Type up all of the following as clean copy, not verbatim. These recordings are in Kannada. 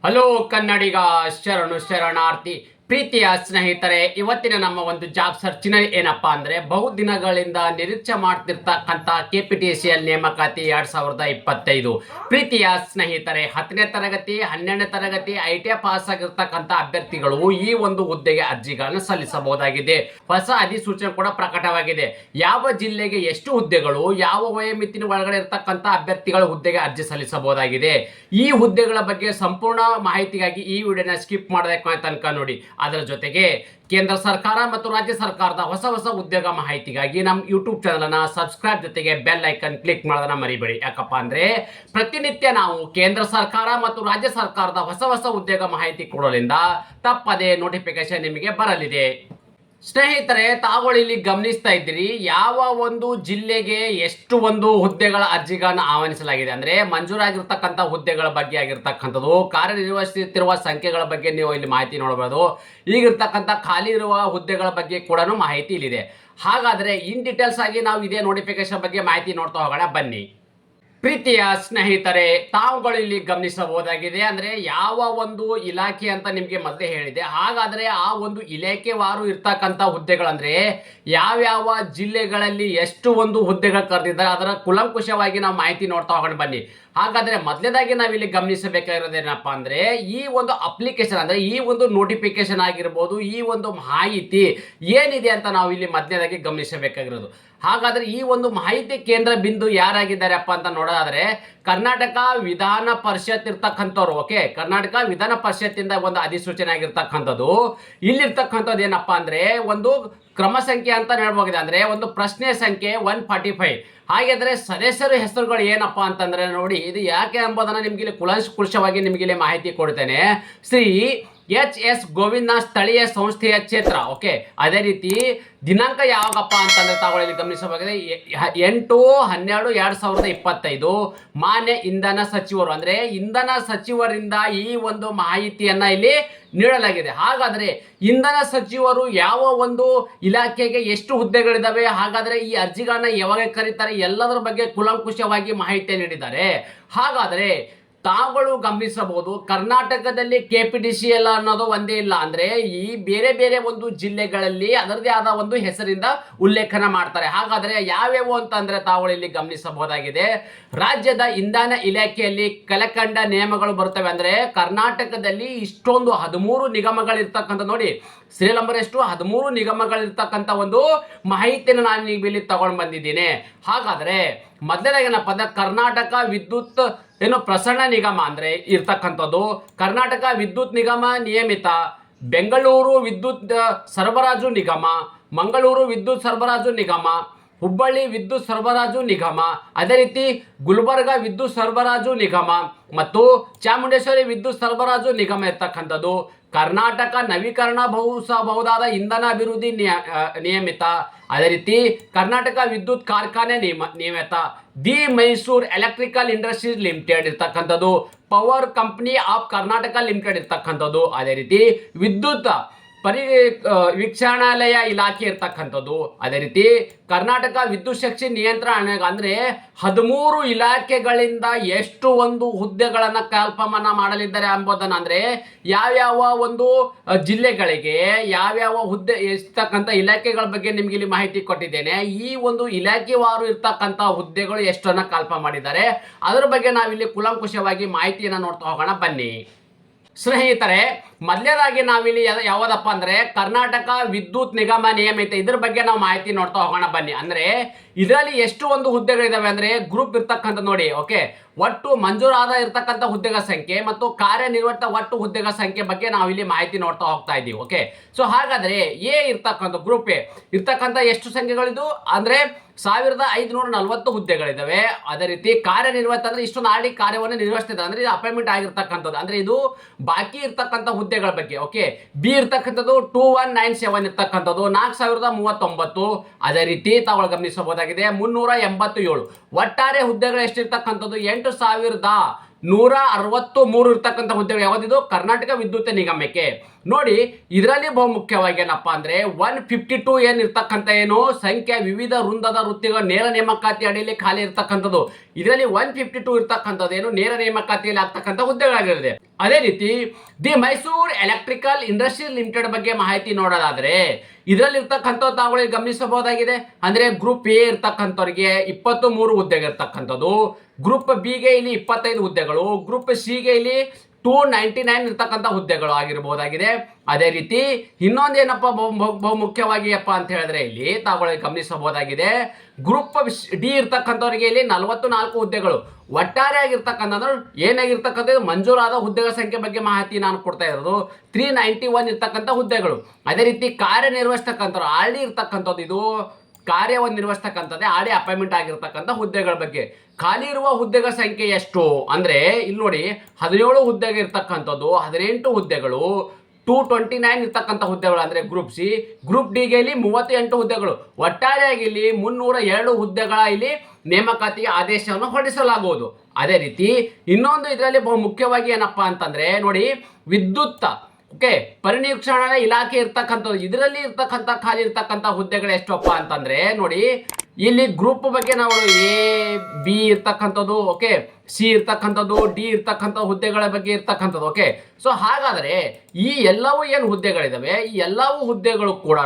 ಹಲೋ ಕನ್ನಡಿಗ, ಶರಣು ಶರಣಾರ್ಥಿ. ಪ್ರೀತಿಯ ಸ್ನೇಹಿತರೆ, ಇವತ್ತಿನ ನಮ್ಮ ಒಂದು ಜಾಬ್ ಸರ್ಚಿನಲ್ಲಿ ಏನಪ್ಪಾ ಅಂದ್ರೆ ಬಹುದಿನಗಳಿಂದ ನಿರೀಕ್ಷೆ ಮಾಡ್ತಿರ್ತಕ್ಕಂಥ KPTCL ನೇಮಕಾತಿ 2025. ಪ್ರೀತಿಯ ಸ್ನೇಹಿತರೆ, 10ನೇ ತರಗತಿ 12ನೇ ತರಗತಿ ITI ಪಾಸ್ ಆಗಿರ್ತಕ್ಕಂಥ ಅಭ್ಯರ್ಥಿಗಳು ಈ ಒಂದು ಹುದ್ದೆಗೆ ಅರ್ಜಿಗಳನ್ನು ಸಲ್ಲಿಸಬಹುದಾಗಿದೆ. ಹೊಸ ಅಧಿಸೂಚನೆ ಕೂಡ ಪ್ರಕಟವಾಗಿದೆ. ಯಾವ ಜಿಲ್ಲೆಗೆ ಎಷ್ಟು ಹುದ್ದೆಗಳು, ಯಾವ ವಯೋಮಿತಿನ ಒಳಗಡೆ ಇರತಕ್ಕಂಥ ಅಭ್ಯರ್ಥಿಗಳ ಹುದ್ದೆಗೆ ಅರ್ಜಿ ಸಲ್ಲಿಸಬಹುದಾಗಿದೆ, ಈ ಹುದ್ದೆಗಳ ಬಗ್ಗೆ ಸಂಪೂರ್ಣ ಮಾಹಿತಿಗಾಗಿ ಈ ವಿಡಿಯೋನ ಸ್ಕಿಪ್ ಮಾಡಬೇಕು ತನಕ ನೋಡಿ. ಅದರ ಜೊತೆಗೆ ಕೇಂದ್ರ ಸರ್ಕಾರ ಮತ್ತು ರಾಜ್ಯ ಸರ್ಕಾರದ ಹೊಸ ಹೊಸ ಉದ್ಯೋಗ ಮಾಹಿತಿಗಾಗಿ ನಮ್ಮ ಯೂಟ್ಯೂಬ್ ಚಾನಲ್ ಅನ್ನ ಸಬ್ಸ್ಕ್ರೈಬ್ ಜೊತೆಗೆ ಬೆಲ್ ಐಕನ್ ಕ್ಲಿಕ್ ಮಾಡೋದನ್ನ ಮರಿಬೇಡಿ. ಯಾಕಪ್ಪ ಅಂದ್ರೆ ಪ್ರತಿನಿತ್ಯ ನಾವು ಕೇಂದ್ರ ಸರ್ಕಾರ ಮತ್ತು ರಾಜ್ಯ ಸರ್ಕಾರದ ಹೊಸ ಹೊಸ ಉದ್ಯೋಗ ಮಾಹಿತಿ ಕೊಡೋದ್ರಿಂದ ತಪ್ಪದೇ ನೋಟಿಫಿಕೇಶನ್ ನಿಮಗೆ ಬರಲಿದೆ. ಸ್ನೇಹಿತರೆ, ತಾವುಗಳು ಇಲ್ಲಿ ಗಮನಿಸ್ತಾ ಇದ್ದೀರಿ, ಯಾವ ಒಂದು ಜಿಲ್ಲೆಗೆ ಎಷ್ಟು ಒಂದು ಹುದ್ದೆಗಳ ಅರ್ಜಿಗಳನ್ನು ಆಹ್ವಾನಿಸಲಾಗಿದೆ ಅಂದ್ರೆ ಮಂಜೂರಾಗಿರ್ತಕ್ಕಂಥ ಹುದ್ದೆಗಳ ಬಗ್ಗೆ ಆಗಿರ್ತಕ್ಕಂಥದ್ದು, ಕಾರ್ಯನಿರ್ವಹಿಸುತ್ತಿರುವ ಸಂಖ್ಯೆಗಳ ಬಗ್ಗೆ ನೀವು ಇಲ್ಲಿ ಮಾಹಿತಿ ನೋಡಬಹುದು. ಈಗಿರ್ತಕ್ಕಂಥ ಖಾಲಿ ಇರುವ ಹುದ್ದೆಗಳ ಬಗ್ಗೆ ಕೂಡ ಮಾಹಿತಿ ಇಲ್ಲಿದೆ. ಹಾಗಾದ್ರೆ ಇನ್ ಡೀಟೇಲ್ಸ್ ಆಗಿ ನಾವು ಇದೇ ನೋಟಿಫಿಕೇಶನ್ ಬಗ್ಗೆ ಮಾಹಿತಿ ನೋಡ್ತಾ ಹೋಗೋಣ ಬನ್ನಿ. ಪ್ರೀತಿಯ ಸ್ನೇಹಿತರೆ, ತಾವುಗಳು ಇಲ್ಲಿ ಗಮನಿಸಬಹುದಾಗಿದೆ. ಅಂದ್ರೆ ಯಾವ ಒಂದು ಇಲಾಖೆ ಅಂತ ನಿಮ್ಗೆ ಮೊದಲೇ ಹೇಳಿದೆ. ಹಾಗಾದ್ರೆ ಆ ಒಂದು ಇಲಾಖೆವಾರು ಇರ್ತಕ್ಕಂಥ ಹುದ್ದೆಗಳಂದ್ರೆ ಯಾವ್ಯಾವ ಜಿಲ್ಲೆಗಳಲ್ಲಿ ಎಷ್ಟು ಒಂದು ಹುದ್ದೆಗಳು ಕರೆದಿದ್ದಾರೆ ಅದರ ಕುಲಂಕುಷವಾಗಿ ನಾವು ಮಾಹಿತಿ ನೋಡ್ತಾ ಹೋಗೋಣ ಬನ್ನಿ. ಹಾಗಾದ್ರೆ ಮೊದಲನೇದಾಗಿ ನಾವಿಲ್ಲಿ ಗಮನಿಸಬೇಕಾಗಿರೋದೇನಪ್ಪ ಅಂದ್ರೆ ಈ ಒಂದು ಅಪ್ಲಿಕೇಶನ್ ಅಂದ್ರೆ ಈ ಒಂದು ನೋಟಿಫಿಕೇಶನ್ ಆಗಿರ್ಬೋದು, ಈ ಒಂದು ಮಾಹಿತಿ ಏನಿದೆ ಅಂತ ನಾವು ಇಲ್ಲಿ ಮೊದಲನೇದಾಗಿ ಗಮನಿಸಬೇಕಾಗಿರೋದು. ಹಾಗಾದ್ರೆ ಈ ಒಂದು ಮಾಹಿತಿ ಕೇಂದ್ರ ಬಿಂದು ಯಾರಾಗಿದ್ದಾರಪ್ಪ ಅಂತ ನೋಡೋದಾದ್ರೆ ಕರ್ನಾಟಕ ವಿಧಾನ ಪರಿಷತ್ ಇರ್ತಕ್ಕಂಥವ್ರು. ಓಕೆ, ಕರ್ನಾಟಕ ವಿಧಾನ ಪರಿಷತ್ತಿಂದ ಒಂದು ಅಧಿಸೂಚನೆ ಆಗಿರ್ತಕ್ಕಂಥದ್ದು. ಇಲ್ಲಿರ್ತಕ್ಕಂಥದ್ದು ಏನಪ್ಪಾ ಅಂದ್ರೆ ಒಂದು ಕ್ರಮ ಸಂಖ್ಯೆ ಅಂತ ಹೇಳ್ಬೋಗಿದೆ. ಅಂದ್ರೆ ಒಂದು ಪ್ರಶ್ನೆ ಸಂಖ್ಯೆ 145. ಹಾಗಾದ್ರೆ ಸದಸ್ಯರ ಹೆಸರುಗಳು ಏನಪ್ಪಾ ಅಂತಂದ್ರೆ ನೋಡಿ, ಇದು ಯಾಕೆ ಎಂಬುದನ್ನ ನಿಮ್ಗೆ ಇಲ್ಲಿ ಕುಲಂಕುಷವಾಗಿ ನಿಮ್ಗೆ ಇಲ್ಲಿ ಮಾಹಿತಿ ಕೊಡ್ತೇನೆ. ಶ್ರೀ HS ಗೋವಿಂದ ಸ್ಥಳೀಯ ಸಂಸ್ಥೆಯ ಕ್ಷೇತ್ರ. ಓಕೆ, ಅದೇ ರೀತಿ ದಿನಾಂಕ ಯಾವಾಗಪ್ಪ ಅಂತಂದ್ರೆ ತಾವುಗಳಲ್ಲಿ ಗಮನಿಸಬೇಕಾಗಿದೆ 8/12/2025 ಮಾನ್ಯ ಇಂಧನ ಸಚಿವರು ಅಂದ್ರೆ ಇಂಧನ ಸಚಿವರಿಂದ ಈ ಒಂದು ಮಾಹಿತಿಯನ್ನ ಇಲ್ಲಿ ನೀಡಲಾಗಿದೆ. ಹಾಗಾದ್ರೆ ಇಂಧನ ಸಚಿವರು ಯಾವ ಒಂದು ಇಲಾಖೆಗೆ ಎಷ್ಟು ಹುದ್ದೆಗಳಿದಾವೆ, ಹಾಗಾದ್ರೆ ಈ ಅರ್ಜಿಗಳನ್ನ ಯಾವಾಗ ಕರೀತಾರೆ, ಎಲ್ಲದರ ಬಗ್ಗೆ ಕುಲಂಕುಷವಾಗಿ ಮಾಹಿತಿ ನೀಡಿದ್ದಾರೆ. ಹಾಗಾದ್ರೆ ತಾವುಗಳು ಗಮನಿಸಬಹುದು, ಕರ್ನಾಟಕದಲ್ಲಿ KPTCL ಅನ್ನೋದು ಒಂದೇ ಇಲ್ಲ. ಅಂದ್ರೆ ಈ ಬೇರೆ ಬೇರೆ ಒಂದು ಜಿಲ್ಲೆಗಳಲ್ಲಿ ಅದರದೇ ಆದ ಒಂದು ಹೆಸರಿಂದ ಉಲ್ಲೇಖನ ಮಾಡ್ತಾರೆ. ಹಾಗಾದ್ರೆ ಯಾವ್ಯಾವು ಅಂತಂದ್ರೆ ತಾವುಗಳು ಇಲ್ಲಿ ಗಮನಿಸಬಹುದಾಗಿದೆ. ರಾಜ್ಯದ ಇಂಧನ ಇಲಾಖೆಯಲ್ಲಿ ಕೆಳಕಂಡ ನಿಯಮಗಳು ಬರ್ತವೆ. ಅಂದ್ರೆ ಕರ್ನಾಟಕದಲ್ಲಿ ಇಷ್ಟೊಂದು 13 ನಿಗಮಗಳಿರ್ತಕ್ಕಂಥ ನೋಡಿ, ಸೀರಿಯಲ್ ನಂಬರ್ ಎಷ್ಟು 13 ನಿಗಮಗಳಿರ್ತಕ್ಕಂಥ ಒಂದು ಮಾಹಿತಿಯನ್ನು ನಾನು ಈಗ ಇಲ್ಲಿ ತಗೊಂಡು ಬಂದಿದ್ದೀನಿ. ಹಾಗಾದ್ರೆ ಮೊದಲನೇದಾಗಿ ಏನಪ್ಪ ಅಂದ್ರೆ ಕರ್ನಾಟಕ ವಿದ್ಯುತ್ ಪ್ರಸರಣ ನಿಗಮ ಅಂದ್ರೆ ಇರ್ತಕ್ಕಂಥದ್ದು, ಕರ್ನಾಟಕ ವಿದ್ಯುತ್ ನಿಗಮ ನಿಯಮಿತ, ಬೆಂಗಳೂರು ವಿದ್ಯುತ್ ಸರಬರಾಜು ನಿಗಮ, ಮಂಗಳೂರು ವಿದ್ಯುತ್ ಸರಬರಾಜು ನಿಗಮ, ಹುಬ್ಬಳ್ಳಿ ವಿದ್ಯುತ್ ಸರಬರಾಜು ನಿಗಮ, ಅದೇ ರೀತಿ ಗುಲ್ಬರ್ಗ ವಿದ್ಯುತ್ ಸರಬರಾಜು ನಿಗಮ ಮತ್ತು ಚಾಮುಂಡೇಶ್ವರಿ ವಿದ್ಯುತ್ ಸರಬರಾಜು ನಿಗಮ ಇರ್ತಕ್ಕಂಥದ್ದು, ಕರ್ನಾಟಕ ನವೀಕರಣಬಹುದಾದ ಇಂಧನ ಅಭಿವೃದ್ಧಿ ನಿಯಮಿತ, ಅದೇ ರೀತಿ ಕರ್ನಾಟಕ ವಿದ್ಯುತ್ ಕಾರ್ಖಾನೆ ನಿಯಮಿತ, the Mysore electrical industries limited ಇರ್ತಕ್ಕಂಥದ್ದು, power company of Karnataka limited ಇರ್ತಕ್ಕಂಥದ್ದು, ಅದೇ ರೀತಿ ವಿದ್ಯುತ್ ವೀಕ್ಷಣಾಲಯ ಇಲಾಖೆ ಇರ್ತಕ್ಕಂಥದ್ದು, ಅದೇ ರೀತಿ ಕರ್ನಾಟಕ ವಿದ್ಯುತ್ ಶಕ್ತಿ ನಿಯಂತ್ರಣ ಅಂದ್ರೆ 13 ಇಲಾಖೆಗಳಿಂದ ಎಷ್ಟು ಒಂದು ಹುದ್ದೆಗಳನ್ನ ಕಲ್ಪನೆ ಮಾಡಲಿದ್ದಾರೆ ಎಂಬುದನ್ನ ಅಂದ್ರೆ ಯಾವ್ಯಾವ ಒಂದು ಜಿಲ್ಲೆಗಳಿಗೆ ಯಾವ್ಯಾವ ಹುದ್ದೆ ಇರ್ತಕ್ಕಂಥ ಇಲಾಖೆಗಳ ಬಗ್ಗೆ ನಿಮ್ಗೆ ಇಲ್ಲಿ ಮಾಹಿತಿ ಕೊಟ್ಟಿದ್ದೇನೆ. ಈ ಒಂದು ಇಲಾಖೆವಾರು ಇರ್ತಕ್ಕಂಥ ಹುದ್ದೆಗಳು ಎಷ್ಟನ್ನ ಕಲ್ಪನೆ ಮಾಡಿದ್ದಾರೆ ಅದರ ಬಗ್ಗೆ ನಾವಿಲ್ಲಿ ಕುಲಂಕುಷವಾಗಿ ಮಾಹಿತಿಯನ್ನ ನೋಡ್ತಾ ಹೋಗೋಣ ಬನ್ನಿ. ಸ್ನೇಹಿತರೆ, ಮೊದಲನೇದಾಗಿ ನಾವಿಲ್ಲಿ ಯಾವುದಪ್ಪ ಅಂದ್ರೆ ಕರ್ನಾಟಕ ವಿದ್ಯುತ್ ನಿಗಮ ನಿಯಮಿತ, ಇದ್ರ ಬಗ್ಗೆ ನಾವು ಮಾಹಿತಿ ನೋಡ್ತಾ ಹೋಗೋಣ ಬನ್ನಿ. ಅಂದ್ರೆ ಇದರಲ್ಲಿ ಎಷ್ಟು ಒಂದು ಹುದ್ದೆಗಳಿದಾವೆ ಅಂದ್ರೆ ಗ್ರೂಪ್ ಇರ್ತಕ್ಕಂಥ ನೋಡಿ. ಓಕೆ, ಒಟ್ಟು ಮಂಜೂರಾದ ಇರ್ತಕ್ಕಂಥ ಹುದ್ದೆಗಳ ಸಂಖ್ಯೆ ಮತ್ತು ಕಾರ್ಯನಿರ್ವಹಿತ ಒಟ್ಟು ಹುದ್ದೆಗಳ ಸಂಖ್ಯೆ ಬಗ್ಗೆ ನಾವು ಇಲ್ಲಿ ಮಾಹಿತಿ ನೋಡ್ತಾ ಹೋಗ್ತಾ ಇದ್ದೀವಿ. ಓಕೆ, ಸೊ ಹಾಗಾದ್ರೆ ಇರ್ತಕ್ಕಂಥ ಗ್ರೂಪ್ ಇರ್ತಕ್ಕಂಥ ಎಷ್ಟು ಸಂಖ್ಯೆಗಳಿದು ಅಂದ್ರೆ 1540 ಹುದ್ದೆಗಳಿದಾವೆ. ಅದೇ ರೀತಿ ಕಾರ್ಯನಿರ್ವಹಿತ ಅಂದ್ರೆ ಇಷ್ಟೊಂದು ಆಡಿ ಕಾರ್ಯವನ್ನು ನಿರ್ವಹಿಸ್ತಿದ್ದಾರೆ ಅಂದ್ರೆ ಇದು ಅಪಾಯಿಂಟ್ಮೆಂಟ್ ಆಗಿರ್ತಕ್ಕಂಥದ್ದು, ಅಂದ್ರೆ ಇದು ಬಾಕಿ ಇರ್ತಕ್ಕಂಥ ಹುದ್ದೆಗಳ ಬಗ್ಗೆ. ಓಕೆ, ಬಿ ಇರ್ತಕ್ಕಂಥದ್ದು 2197 ಇರ್ತಕ್ಕಂಥದ್ದು 4039. ಅದೇ ರೀತಿ ತಾವು ಗಮನಿಸಬಹುದಾಗಿದೆ 387. ಒಟ್ಟಾರೆ ಹುದ್ದೆಗಳು ಎಷ್ಟಿರ್ತಕ್ಕಂಥದ್ದು 8163 ಇರ್ತಕ್ಕಂಥ ಹುದ್ದೆಗಳು ಯಾವ್ದಿದು ಕರ್ನಾಟಕ ವಿದ್ಯುತ್ ನಿಗಮಕ್ಕೆ. ನೋಡಿ, ಇದರಲ್ಲಿ ಬಹುಮುಖ್ಯವಾಗಿ ಏನಪ್ಪಾ ಅಂದ್ರೆ 152 ಏನ್ ಇರ್ತಕ್ಕಂಥ ಏನು ಸಂಖ್ಯೆ ವಿವಿಧ ವೃಂದದ ವೃತ್ತಿಗಳ ನೇರ ನೇಮಕಾತಿ ಅಡಿಯಲ್ಲಿ ಖಾಲಿ ಇರ್ತಕ್ಕಂಥದ್ದು. ಇದರಲ್ಲಿ 152 ಇರ್ತಕ್ಕಂಥದ್ದು ಏನು ನೇರ ನೇಮಕಾತಿಯಲ್ಲಿ ಆಗ್ತಕ್ಕಂಥ ಹುದ್ದೆಗಳಾಗಿರುತ್ತೆ. ಅದೇ ರೀತಿ the Mysore electrical industry limited ಬಗ್ಗೆ ಮಾಹಿತಿ ನೋಡೋದಾದ್ರೆ ಇದರಲ್ಲಿ ಇರ್ತಕ್ಕಂಥದ್ದು ತಾವುಗಳು ಗಮನಿಸಬಹುದಾಗಿದೆ. ಅಂದ್ರೆ ಗ್ರೂಪ್ ಎ ಇರ್ತಕ್ಕಂಥವ್ರಿಗೆ 23 ಹುದ್ದೆಗೆ ಇರ್ತಕ್ಕಂಥದ್ದು, ಗ್ರೂಪ್ ಬಿ ಗೆ ಇಲ್ಲಿ 25 ಹುದ್ದೆಗಳು, ಗ್ರೂಪ್ ಸಿ ಗೆ ಇಲ್ಲಿ 299 ಇರ್ತಕ್ಕಂಥ ಹುದ್ದೆಗಳು ಆಗಿರಬಹುದಾಗಿದೆ. ಅದೇ ರೀತಿ ಇನ್ನೊಂದೇನಪ್ಪ ಬಹುಮುಖ್ಯವಾಗಿ ಅಂತ ಹೇಳಿದ್ರೆ ಇಲ್ಲಿ ತಾವುಗಳಿಗೆ ಗಮನಿಸಬಹುದಾಗಿದೆ, ಗ್ರೂಪ್ ಡಿ ಇರ್ತಕ್ಕಂಥವ್ರಿಗೆ ಇಲ್ಲಿ 44 ಹುದ್ದೆಗಳು. ಒಟ್ಟಾರೆ ಆಗಿರ್ತಕ್ಕಂಥ ಏನಾಗಿರ್ತಕ್ಕಂಥ ಮಂಜೂರಾದ ಹುದ್ದೆಗಳ ಸಂಖ್ಯೆ ಬಗ್ಗೆ ಮಾಹಿತಿ ನಾನು ಕೊಡ್ತಾ ಇರೋದು 391 ಇರ್ತಕ್ಕಂಥ ಹುದ್ದೆಗಳು. ಅದೇ ರೀತಿ ಕಾರ್ಯನಿರ್ವಹಿಸ್ತಕ್ಕಂಥವ್ರು ಆಲ್ರೆಡಿ ಇರ್ತಕ್ಕಂಥದ್ದು ಇದು ಕಾರ್ಯವನ್ನು ನಿರ್ವಹಿಸ್ತಕ್ಕಂಥದ್ದೇ ಆಡಿ ಅಪಾಯಿಂಟ್ಮೆಂಟ್ ಆಗಿರ್ತಕ್ಕಂಥ ಹುದ್ದೆಗಳ ಬಗ್ಗೆ. ಖಾಲಿ ಇರುವ ಹುದ್ದೆಗಳ ಸಂಖ್ಯೆ ಎಷ್ಟು ಅಂದ್ರೆ ಇಲ್ಲಿ ನೋಡಿ 17 ಹುದ್ದೆಗೆ ಇರ್ತಕ್ಕಂಥದ್ದು, 18 ಹುದ್ದೆಗಳು, 229 ಇರ್ತಕ್ಕಂಥ ಹುದ್ದೆಗಳು ಅಂದ್ರೆ ಗ್ರೂಪ್ ಸಿ. ಗ್ರೂಪ್ ಡಿ ಗೆ ಇಲ್ಲಿ 38 ಹುದ್ದೆಗಳು. ಒಟ್ಟಾರೆಯಾಗಿ ಇಲ್ಲಿ 302 ಹುದ್ದೆಗಳ ಇಲ್ಲಿ ನೇಮಕಾತಿಗೆ ಆದೇಶವನ್ನು ಹೊರಡಿಸಲಾಗುವುದು. ಅದೇ ರೀತಿ ಇನ್ನೊಂದು ಇದರಲ್ಲಿ ಬಹು ಮುಖ್ಯವಾಗಿ ಏನಪ್ಪಾ ಅಂತಂದ್ರೆ ನೋಡಿ, ವಿದ್ಯುತ್ ಪರಿವೀಕ್ಷಣಾ ಇಲಾಖೆ ಇರ್ತಕ್ಕಂಥದ್ದು, ಇದರಲ್ಲಿ ಇರ್ತಕ್ಕಂಥ ಖಾಲಿ ಇರ್ತಕ್ಕಂಥ ಹುದ್ದೆಗಳು ಎಷ್ಟಪ್ಪ ಅಂತಂದ್ರೆ ನೋಡಿ, ಇಲ್ಲಿ ಗ್ರೂಪ್ ಬಗ್ಗೆ ನಾವು ಎ ಬಿ ಇರ್ತಕ್ಕಂಥದ್ದು, ಸಿ ಇರ್ತಕ್ಕಂಥದ್ದು, ಡಿ ಇರ್ತಕ್ಕಂಥ ಹುದ್ದೆಗಳ ಬಗ್ಗೆ ಇರ್ತಕ್ಕಂಥದ್ದು. ಸೊ ಹಾಗಾದ್ರೆ ಈ ಎಲ್ಲವೂ ಏನು ಹುದ್ದೆಗಳಿದಾವೆ, ಈ ಎಲ್ಲವೂ ಹುದ್ದೆಗಳು ಕೂಡ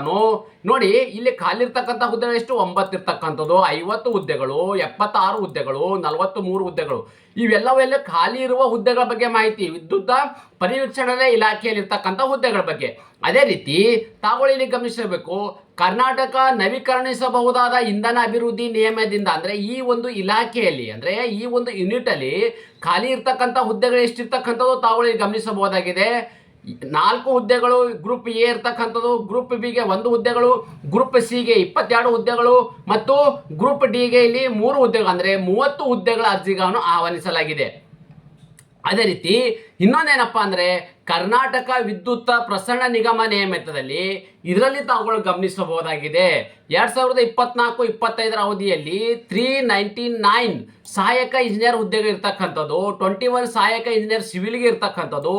ನೋಡಿ ಇಲ್ಲಿ ಖಾಲಿ ಇರ್ತಕ್ಕಂಥ ಹುದ್ದೆಗಳು ಎಷ್ಟು 9 ಇರ್ತಕ್ಕಂಥದ್ದು, 50 ಹುದ್ದೆಗಳು, 76 ಹುದ್ದೆಗಳು, 43 ಹುದ್ದೆಗಳು. ಇವೆಲ್ಲವೆಲ್ಲ ಖಾಲಿ ಇರುವ ಹುದ್ದೆಗಳ ಬಗ್ಗೆ ಮಾಹಿತಿ ವಿದ್ಯುತ್ ಪರಿವೀಕ್ಷಣಾ ಇಲಾಖೆಯಲ್ಲಿ ಇರ್ತಕ್ಕಂಥ ಹುದ್ದೆಗಳ ಬಗ್ಗೆ. ಅದೇ ರೀತಿ ತಾವುಗಳು ಇಲ್ಲಿ ಗಮನಿಸಬೇಕು, ಕರ್ನಾಟಕ ನವೀಕರಣಿಸಬಹುದಾದ ಇಂಧನ ಅಭಿವೃದ್ಧಿ ನಿಯಮದಿಂದ ಅಂದ್ರೆ ಈ ಒಂದು ಇಲಾಖೆಯಲ್ಲಿ ಅಂದ್ರೆ ಈ ಒಂದು ಯೂನಿಟ್ ಅಲ್ಲಿ ಖಾಲಿ ಇರ್ತಕ್ಕಂಥ ಹುದ್ದೆಗಳು ಎಷ್ಟಿರ್ತಕ್ಕಂಥದ್ದು ತಾವುಗಳು ಇಲ್ಲಿ ಗಮನಿಸಬಹುದಾಗಿದೆ. 4 ಹುದ್ದೆಗಳು ಗ್ರೂಪ್ ಎ ಇರ್ತಕ್ಕಂಥದ್ದು, ಗ್ರೂಪ್ ಬಿ ಗೆ 1 ಹುದ್ದೆಗಳು, ಗ್ರೂಪ್ ಸಿ ಗೆ 22 ಹುದ್ದೆಗಳು ಮತ್ತು ಗ್ರೂಪ್ ಡಿ ಗೆ ಇಲ್ಲಿ 3 ಹುದ್ದೆಗಳು ಅಂದ್ರೆ 30 ಹುದ್ದೆಗಳ ಅರ್ಜಿಗಳನ್ನು ಆಹ್ವಾನಿಸಲಾಗಿದೆ. ಅದೇ ರೀತಿ ಇನ್ನೊಂದೇನಪ್ಪಾ ಅಂದ್ರೆ ಕರ್ನಾಟಕ ವಿದ್ಯುತ್ ಪ್ರಸರಣ ನಿಗಮ ನೇಮಕದಲ್ಲಿ ಇದರಲ್ಲಿ ತಾವುಗಳು ಗಮನಿಸಬಹುದಾಗಿದೆ 2024-25 ಅವಧಿಯಲ್ಲಿ 399 ಸಹಾಯಕ ಇಂಜಿನಿಯರ್ ಹುದ್ದೆಗೆ ಇರ್ತಕ್ಕಂಥದ್ದು, 21 ಸಹಾಯಕ ಇಂಜಿನಿಯರ್ ಸಿವಿಲ್ಗೆ ಇರ್ತಕ್ಕಂಥದ್ದು,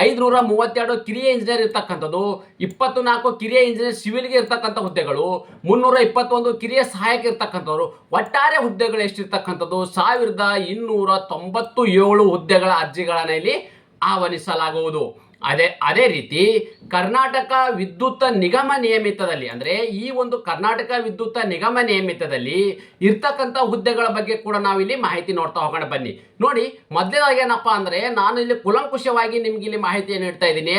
532 ಕಿರಿಯ ಇಂಜಿನಿಯರ್ ಇರ್ತಕ್ಕಂಥದ್ದು, 24 ಕಿರಿಯ ಇಂಜಿನಿಯರ್ ಸಿವಿಲ್ಗೆ ಇರ್ತಕ್ಕಂಥ ಹುದ್ದೆಗಳು, 321 ಕಿರಿಯ ಸಹಾಯಕ ಇರ್ತಕ್ಕಂಥವ್ರು. ಒಟ್ಟಾರೆ ಹುದ್ದೆಗಳು ಎಷ್ಟಿರ್ತಕ್ಕಂಥದ್ದು 1297 ಹುದ್ದೆಗಳ ಅರ್ಜಿಗಳನ್ನು ಇಲ್ಲಿ ಆಹ್ವಾನಿಸಲಾಗುವುದು. ಅದೇ ರೀತಿ ಕರ್ನಾಟಕ ವಿದ್ಯುತ್ ನಿಗಮ ನಿಯಮಿತದಲ್ಲಿ ಅಂದ್ರೆ ಈ ಒಂದು ಕರ್ನಾಟಕ ವಿದ್ಯುತ್ ನಿಗಮ ನಿಯಮಿತದಲ್ಲಿ ಇರ್ತಕ್ಕಂಥ ಹುದ್ದೆಗಳ ಬಗ್ಗೆ ಕೂಡ ನಾವಿಲ್ಲಿ ಮಾಹಿತಿ ನೋಡ್ತಾ ಹೋಗೋಣ ಬನ್ನಿ. ನೋಡಿ, ಮೊದಲನೇದಾಗಿ ಏನಪ್ಪಾ ಅಂದ್ರೆ ನಾನು ಇಲ್ಲಿ ಕುಲಂಕುಷವಾಗಿ ನಿಮ್ಗೆ ಇಲ್ಲಿ ಮಾಹಿತಿಯನ್ನು ನೀಡ್ತಾ ಇದ್ದೀನಿ.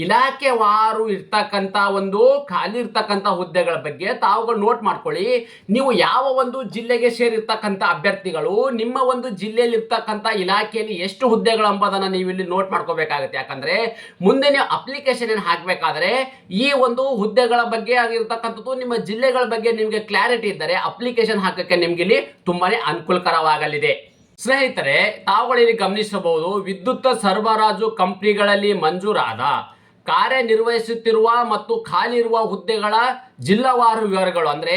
ಇಲಾಖೆವಾರು ಇರ್ತಕ್ಕಂಥ ಒಂದು ಖಾಲಿ ಇರ್ತಕ್ಕಂಥ ಹುದ್ದೆಗಳ ಬಗ್ಗೆ ತಾವುಗಳು ನೋಟ್ ಮಾಡ್ಕೊಳ್ಳಿ. ನೀವು ಯಾವ ಒಂದು ಜಿಲ್ಲೆಗೆ ಸೇರಿರ್ತಕ್ಕಂಥ ಅಭ್ಯರ್ಥಿಗಳು ನಿಮ್ಮ ಒಂದು ಜಿಲ್ಲೆಯಲ್ಲಿ ಇರ್ತಕ್ಕಂಥ ಇಲಾಖೆಯಲ್ಲಿ ಎಷ್ಟು ಹುದ್ದೆಗಳು ಎಂಬುದನ್ನು ನೀವು ಇಲ್ಲಿ ನೋಟ್ ಮಾಡ್ಕೋಬೇಕಾಗುತ್ತೆ. ಯಾಕಂದ್ರೆ ಮುಂದೆ ನೀವು ಅಪ್ಲಿಕೇಶನ್ ಏನು ಹಾಕಬೇಕಾದ್ರೆ ಈ ಒಂದು ಹುದ್ದೆಗಳ ಬಗ್ಗೆ ಆಗಿರ್ತಕ್ಕಂಥದ್ದು ನಿಮ್ಮ ಜಿಲ್ಲೆಗಳ ಬಗ್ಗೆ ನಿಮಗೆ ಕ್ಲಾರಿಟಿ ಇದ್ದರೆ ಅಪ್ಲಿಕೇಶನ್ ಹಾಕಕ್ಕೆ ನಿಮ್ಗೆ ಇಲ್ಲಿ ತುಂಬಾನೇ ಅನುಕೂಲಕರವಾಗಲಿದೆ. ಸ್ನೇಹಿತರೆ, ತಾವುಗಳಲ್ಲಿ ಗಮನಿಸಬಹುದು, ವಿದ್ಯುತ್ ಸರಬರಾಜು ಕಂಪನಿಗಳಲ್ಲಿ ಮಂಜೂರಾದ ಕಾರ್ಯನಿರ್ವಹಿಸುತ್ತಿರುವ ಮತ್ತು ಖಾಲಿ ಇರುವ ಹುದ್ದೆಗಳ ಜಿಲ್ಲಾವಾರು ವಿವರಗಳು ಅಂದ್ರೆ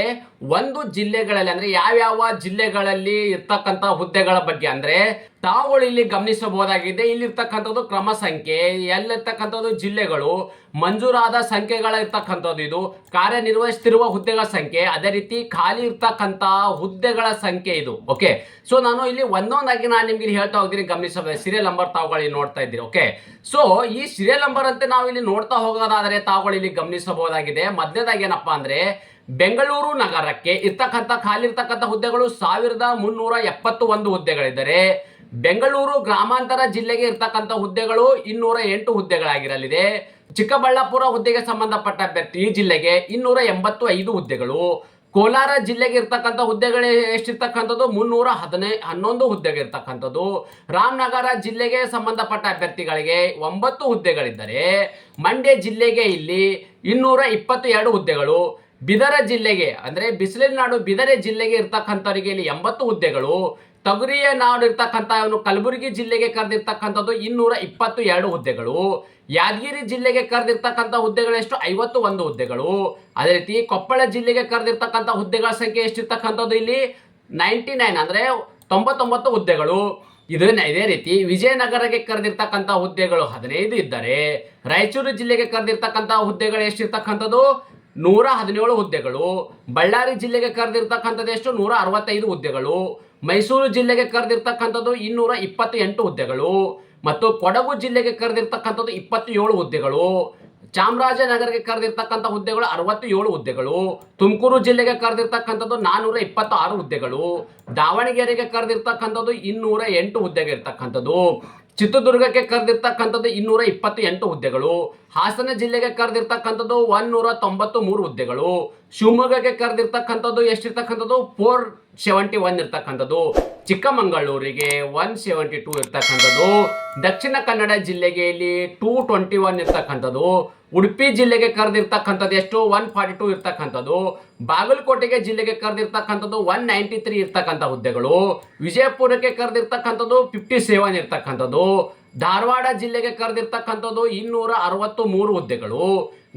ಒಂದು ಜಿಲ್ಲೆಗಳಲ್ಲಿ ಅಂದ್ರೆ ಯಾವ್ಯಾವ ಜಿಲ್ಲೆಗಳಲ್ಲಿ ಇರ್ತಕ್ಕಂಥ ಹುದ್ದೆಗಳ ಬಗ್ಗೆ ಅಂದ್ರೆ ತಾವುಗಳು ಇಲ್ಲಿ ಗಮನಿಸಬಹುದಾಗಿದೆ. ಇಲ್ಲಿರ್ತಕ್ಕಂಥದ್ದು ಕ್ರಮ ಸಂಖ್ಯೆ, ಎಲ್ಲಿರ್ತಕ್ಕಂಥದ್ದು ಜಿಲ್ಲೆಗಳು, ಮಂಜೂರಾದ ಸಂಖ್ಯೆಗಳ ಇರ್ತಕ್ಕಂಥದ್ದು, ಇದು ಕಾರ್ಯನಿರ್ವಹಿಸುತ್ತಿರುವ ಹುದ್ದೆಗಳ ಸಂಖ್ಯೆ, ಅದೇ ರೀತಿ ಖಾಲಿ ಇರ್ತಕ್ಕಂಥ ಹುದ್ದೆಗಳ ಸಂಖ್ಯೆ ಇದು. ಸೊ ನಾನು ಇಲ್ಲಿ ಒಂದೊಂದಾಗಿ ನಾನು ನಿಮ್ಗೆ ಇಲ್ಲಿ ಹೇಳ್ತಾ ಹೋಗ್ತೀನಿ, ಗಮನಿಸಬಹುದು. ಸೀರಿಯಲ್ ನಂಬರ್ ತಾವುಗಳು ಇಲ್ಲಿ ನೋಡ್ತಾ ಇದ್ದೀರಿ. ಸೊ ಈ ಸೀರಿಯಲ್ ನಂಬರ್ ಅಂತ ನಾವು ಇಲ್ಲಿ ನೋಡ್ತಾ ಹೋಗೋದಾದ್ರೆ ತಾವುಗಳು ಇಲ್ಲಿ ಗಮನಿಸಬಹುದಾಗಿದೆ. ಮಧ್ಯದಾಗಿ ಏನಪ್ಪಾ ಅಂದ್ರೆ ಬೆಂಗಳೂರು ನಗರಕ್ಕೆ ಇರ್ತಕ್ಕಂಥ ಖಾಲಿ ಇರ್ತಕ್ಕಂಥ ಹುದ್ದೆಗಳು 1371 ಹುದ್ದೆಗಳಿದ್ದರೆ ಬೆಂಗಳೂರು ಗ್ರಾಮಾಂತರ ಜಿಲ್ಲೆಗೆ ಇರ್ತಕ್ಕಂಥ ಹುದ್ದೆಗಳು 208 ಹುದ್ದೆಗಳಾಗಿರಲಿದೆ. ಚಿಕ್ಕಬಳ್ಳಾಪುರ ಹುದ್ದೆಗೆ ಸಂಬಂಧಪಟ್ಟ ಅಭ್ಯರ್ಥಿ ಈ ಜಿಲ್ಲೆಗೆ 285 ಹುದ್ದೆಗಳು. ಕೋಲಾರ ಜಿಲ್ಲೆಗೆ ಇರ್ತಕ್ಕಂಥ ಹುದ್ದೆಗಳು ಎಷ್ಟಿರ್ತಕ್ಕಂಥದ್ದು 311 ಹುದ್ದೆಗೆ ಇರ್ತಕ್ಕಂಥದ್ದು. ರಾಮನಗರ ಜಿಲ್ಲೆಗೆ ಸಂಬಂಧಪಟ್ಟ ಅಭ್ಯರ್ಥಿಗಳಿಗೆ 9 ಹುದ್ದೆಗಳಿದ್ದರೆ ಮಂಡ್ಯ ಜಿಲ್ಲೆಗೆ ಇಲ್ಲಿ 222 ಹುದ್ದೆಗಳು. ಬಿದರ ಜಿಲ್ಲೆಗೆ ಅಂದ್ರೆ ಬಿಸಿಲಿನ ನಾಡು ಬಿದರೆ ಜಿಲ್ಲೆಗೆ ಇರ್ತಕ್ಕಂಥವರಿಗೆ ಇಲ್ಲಿ 80 ಹುದ್ದೆಗಳು. ತೊಗರಿಯ ನಾಡು ಇರ್ತಕ್ಕಂಥ ಕಲಬುರಗಿ ಜಿಲ್ಲೆಗೆ ಕರೆದಿರ್ತಕ್ಕಂಥದ್ದು 222 ಹುದ್ದೆಗಳು. ಯಾದಗಿರಿ ಜಿಲ್ಲೆಗೆ ಕರೆದಿರ್ತಕ್ಕಂಥ ಹುದ್ದೆಗಳು ಎಷ್ಟು 51 ಹುದ್ದೆಗಳು. ಅದೇ ರೀತಿ ಕೊಪ್ಪಳ ಜಿಲ್ಲೆಗೆ ಕರೆದಿರ್ತಕ್ಕಂಥ ಹುದ್ದೆಗಳ ಸಂಖ್ಯೆ ಎಷ್ಟಿರ್ತಕ್ಕಂಥದ್ದು ಇಲ್ಲಿ 99 ಅಂದ್ರೆ 99 ಹುದ್ದೆಗಳು. ಇದೇ ರೀತಿ ವಿಜಯನಗರಕ್ಕೆ ಕರೆದಿರ್ತಕ್ಕಂಥ ಹುದ್ದೆಗಳು 15 ಇದ್ದರೆ ರಾಯಚೂರು ಜಿಲ್ಲೆಗೆ ಕರೆದಿರ್ತಕ್ಕಂಥ ಹುದ್ದೆಗಳು ಎಷ್ಟಿರ್ತಕ್ಕಂಥದ್ದು 117 ಹುದ್ದೆಗಳು. ಬಳ್ಳಾರಿ ಜಿಲ್ಲೆಗೆ ಕರೆದಿರ್ತಕ್ಕಂಥದ್ದು ಎಷ್ಟು 165 ಹುದ್ದೆಗಳು. ಮೈಸೂರು ಜಿಲ್ಲೆಗೆ ಕರೆದಿರ್ತಕ್ಕಂಥದ್ದು 228 ಹುದ್ದೆಗಳು ಮತ್ತು ಕೊಡಗು ಜಿಲ್ಲೆಗೆ ಕರೆದಿರ್ತಕ್ಕಂಥದ್ದು 27 ಹುದ್ದೆಗಳು. ಚಾಮರಾಜನಗರಕ್ಕೆ ಕರೆದಿರ್ತಕ್ಕಂಥ ಹುದ್ದೆಗಳು 67 ಹುದ್ದೆಗಳು. ತುಮಕೂರು ಜಿಲ್ಲೆಗೆ ಕರೆದಿರ್ತಕ್ಕಂಥದ್ದು 426 ಹುದ್ದೆಗಳು. ದಾವಣಗೆರೆಗೆ ಕರೆದಿರ್ತಕ್ಕಂಥದ್ದು 208 ಹುದ್ದೆಗೆ ಇರ್ತಕ್ಕಂಥದ್ದು. ಚಿತ್ರದುರ್ಗಕ್ಕೆ ಕರೆದಿರ್ತಕ್ಕಂಥದ್ದು 228 ಹುದ್ದೆಗಳು. ಹಾಸನ ಜಿಲ್ಲೆಗೆ ಕರೆದಿರ್ತಕ್ಕಂಥದ್ದು 193 ಹುದ್ದೆಗಳು. ಶಿವಮೊಗ್ಗಕ್ಕೆ ಕರೆದಿರ್ತಕ್ಕಂಥದ್ದು ಎಷ್ಟಿರ್ತಕ್ಕಂಥದ್ದು 471 ಇರ್ತಕ್ಕಂಥದ್ದು. ಚಿಕ್ಕಮಗಳೂರಿಗೆ 172 ಇರ್ತಕ್ಕಂಥದ್ದು. ದಕ್ಷಿಣ ಕನ್ನಡ ಜಿಲ್ಲೆಗೆ ಇಲ್ಲಿ 221 ಇರ್ತಕ್ಕಂಥದ್ದು. ಉಡುಪಿ ಜಿಲ್ಲೆಗೆ ಕರೆದಿರ್ತಕ್ಕಂಥದ್ದು ಎಷ್ಟು 142 ಇರ್ತಕ್ಕಂಥದ್ದು. ಬಾಗಲಕೋಟೆಗೆ ಜಿಲ್ಲೆಗೆ ಕರೆದಿರ್ತಕ್ಕಂಥದ್ದು 193 ಇರ್ತಕ್ಕಂಥ ಹುದ್ದೆಗಳು. ವಿಜಯಪುರಕ್ಕೆ ಕರೆದಿರ್ತಕ್ಕಂಥದ್ದು 57 ಇರ್ತಕ್ಕಂಥದ್ದು. ಧಾರವಾಡ ಜಿಲ್ಲೆಗೆ ಕರೆದಿರ್ತಕ್ಕಂಥದ್ದು 263 ಹುದ್ದೆಗಳು.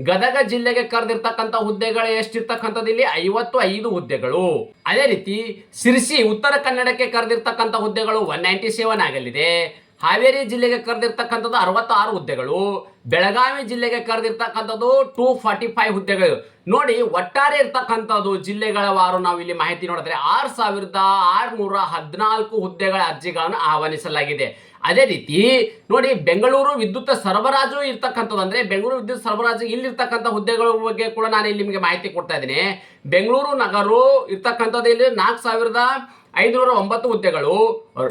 ಗದಗ ಜಿಲ್ಲೆಗೆ ಕರೆದಿರ್ತಕ್ಕಂಥ ಹುದ್ದೆಗಳು ಎಷ್ಟಿರ್ತಕ್ಕಂಥದ್ದು ಇಲ್ಲಿ 55 ಹುದ್ದೆಗಳು. ಅದೇ ರೀತಿ ಸಿರ್ಸಿ ಉತ್ತರ ಕನ್ನಡಕ್ಕೆ ಕರೆದಿರ್ತಕ್ಕಂಥ ಹುದ್ದೆಗಳು 197 ಆಗಲಿದೆ. ಹಾವೇರಿ ಜಿಲ್ಲೆಗೆ ಕರೆದಿರ್ತಕ್ಕಂಥದ್ದು 66 ಹುದ್ದೆಗಳು. ಬೆಳಗಾವಿ ಜಿಲ್ಲೆಗೆ ಕರೆದಿರ್ತಕ್ಕಂಥದ್ದು 245 ಹುದ್ದೆಗಳು. ನೋಡಿ, ಒಟ್ಟಾರೆ ಇರ್ತಕ್ಕಂಥದ್ದು ಜಿಲ್ಲೆಗಳ ವಾರು ನಾವು ಇಲ್ಲಿ ಮಾಹಿತಿ ನೋಡಿದ್ರೆ 6614 ಹುದ್ದೆಗಳ ಅರ್ಜಿಗಳನ್ನು ಆಹ್ವಾನಿಸಲಾಗಿದೆ. ಅದೇ ರೀತಿ ನೋಡಿ, ಬೆಂಗಳೂರು ವಿದ್ಯುತ್ ಸರಬರಾಜು ಇರ್ತಕ್ಕಂಥದ್ದು ಅಂದ್ರೆ ಬೆಂಗಳೂರು ವಿದ್ಯುತ್ ಸರಬರಾಜು ಇಲ್ಲಿರ್ತಕ್ಕಂಥ ಹುದ್ದೆಗಳ ಬಗ್ಗೆ ಕೂಡ ನಾನು ಇಲ್ಲಿ ನಿಮಗೆ ಮಾಹಿತಿ ಕೊಡ್ತಾ ಇದ್ದೀನಿ. ಬೆಂಗಳೂರು ನಗರ ಇರ್ತಕ್ಕಂಥದ್ದು ಇಲ್ಲಿ 4509 ಹುದ್ದೆಗಳು.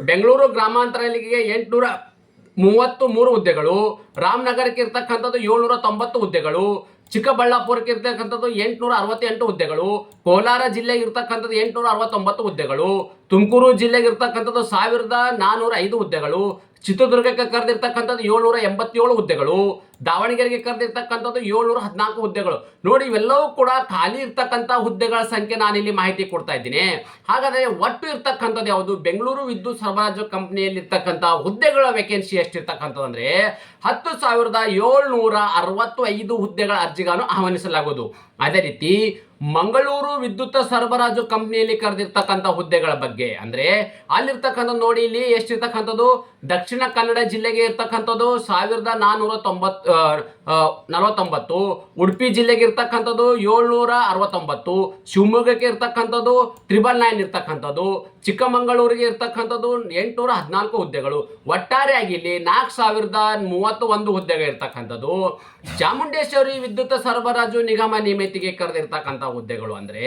ಬೆಂಗಳೂರು ಗ್ರಾಮಾಂತರಕ್ಕೆ 833 ಹುದ್ದೆಗಳು. ರಾಮನಗರಕ್ಕೆ ಇರ್ತಕ್ಕಂಥದ್ದು 790 ಹುದ್ದೆಗಳು. ಚಿಕ್ಕಬಳ್ಳಾಪುರಕ್ಕೆ ಇರ್ತಕ್ಕಂಥದ್ದು 868 ಹುದ್ದೆಗಳು. ಕೋಲಾರ ಜಿಲ್ಲೆಗೆ ಇರ್ತಕ್ಕಂಥದ್ದು 869 ಹುದ್ದೆಗಳು. ತುಮಕೂರು ಜಿಲ್ಲೆಗೆ ಇರ್ತಕ್ಕಂಥದ್ದು 1405 ಹುದ್ದೆಗಳು. ಚಿತ್ರದುರ್ಗಕ್ಕೆ ಕರೆದಿರ್ತಕ್ಕಂಥದ್ದು 787 ಹುದ್ದೆಗಳು. ದಾವಣಗೆರೆಗೆ ಕರೆದಿರ್ತಕ್ಕಂಥದ್ದು 714 ಹುದ್ದೆಗಳು. ನೋಡಿ, ಇವೆಲ್ಲವೂ ಕೂಡ ಖಾಲಿ ಇರ್ತಕ್ಕಂಥ ಹುದ್ದೆಗಳ ಸಂಖ್ಯೆ ನಾನು ಇಲ್ಲಿ ಮಾಹಿತಿ ಕೊಡ್ತಾ ಇದ್ದೀನಿ. ಹಾಗಾದರೆ ಒಟ್ಟು ಇರ್ತಕ್ಕಂಥದ್ದು ಯಾವುದು? ಬೆಂಗಳೂರು ವಿದ್ಯುತ್ ಸರಬರಾಜು ಕಂಪನಿಯಲ್ಲಿ ಇರ್ತಕ್ಕಂಥ ಹುದ್ದೆಗಳ ವೇಕೆನ್ಸಿ ಎಷ್ಟಿರ್ತಕ್ಕಂಥದ್ದು ಅಂದ್ರೆ 10,765 ಹುದ್ದೆಗಳ ಅರ್ಜಿಗಳನ್ನು ಆಹ್ವಾನಿಸಲಾಗುವುದು. ಅದೇ ರೀತಿ ಮಂಗಳೂರು ವಿದ್ಯುತ್ ಸರಬರಾಜು ಕಂಪನಿಯಲ್ಲಿ ಕರೆದಿರ್ತಕ್ಕಂಥ ಹುದ್ದೆಗಳ ಬಗ್ಗೆ ಅಂದ್ರೆ ಅಲ್ಲಿರ್ತಕ್ಕಂಥ ನೋಡಿ, ಇಲ್ಲಿ ಎಷ್ಟಿರ್ತಕ್ಕಂಥದ್ದು ದಕ್ಷಿಣ ಕನ್ನಡ ಜಿಲ್ಲೆಗೆ ಇರ್ತಕ್ಕಂಥದ್ದು 1449. ಉಡುಪಿ ಜಿಲ್ಲೆಗೆ ಇರ್ತಕ್ಕಂಥದ್ದು 769. ಶಿವಮೊಗ್ಗಕ್ಕೆ ಇರ್ತಕ್ಕಂಥದ್ದು 999 ಇರ್ತಕ್ಕಂಥದ್ದು. ಚಿಕ್ಕಮಗಳೂರಿಗೆ ಇರ್ತಕ್ಕಂಥದ್ದು 814 ಹುದ್ದೆಗಳು. ಒಟ್ಟಾರೆಯಾಗಿ ಇಲ್ಲಿ 4031 ಹುದ್ದೆಗಳು ಇರ್ತಕ್ಕಂಥದ್ದು. ಚಾಮುಂಡೇಶ್ವರಿ ವಿದ್ಯುತ್ ಸರಬರಾಜು ನಿಗಮ ನೇಮತಿಗೆ ಕರೆದಿರ್ತಕ್ಕಂಥ ಹುದ್ದೆಗಳು ಅಂದ್ರೆ